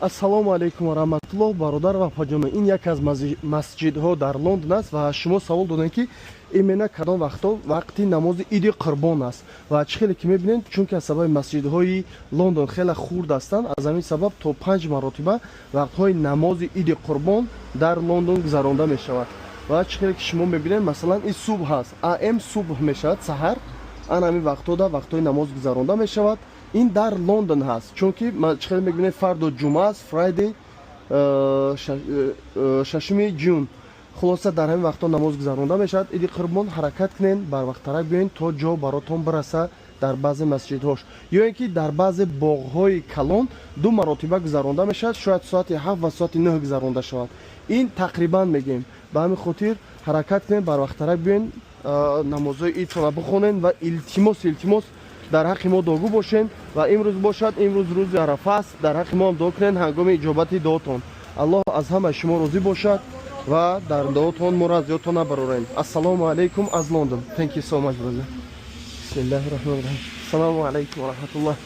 ассалому алайкум ва раҳматуллоҳ бародар ва опаҷоно. Ин яке аз масҷидҳо дар Лондон аст ва шумо савол додем ки имена кадом вақти намози иди қурбон аст ва чӣ хеле ки мебинед, чунки аз сабаби масҷидҳои Лондон хеле хурд ҳастанд, аз ҳамин сабаб то 5 маротиба вақтҳои намози иди қурбон дар Лондон гузаронда мешавад. ва чӣ хеле ки шумо мебинед, масалан ин субҳ ҳаст, ам субҳ мешавад, саҳар ана ҳамин вақтҳода вақтҳои намоз гузаронда мешавад. ин дар Лондон ҳаст, чунки чӣ хеле мебинед, фарду ҷумъа аст, фрайдей 6 ҷун. хулоса дар ҳамин вақтҳо намоз гузаронда мешавад. иди қурбон ҳаракат кунед, барвақтарак биёед то ҷо баротон бираса дар баъзе масҷидҳош, ё ин ки дар баъзе боғҳои калон 2 маротиба гузаронда мешавад, шояд соати 7 ва соати 9 гузаронда шавад. ин тақрибан мегӯем. ба ҳамин хотир ҳаракат кунед, барвақтарак биёед, намозҳои идтона бихонед ва илтимос дар ҳаққи мо догу бошед. ва имрӯз бошад, имрӯз рӯзи арафа аст, дар ҳаққи мо ҳам дуо кунед ҳангоми иҷобати дуотон. аллоҳ аз ҳамаи шумо розӣ бошад ва дар дуотон моро аз ёдтон набароред. ассалому алайкум аз Лондон. Thank you so much brother. Бисмиллаҳир роҳмонир роҳим. Ассалому алайкум ва раҳматуллоҳ.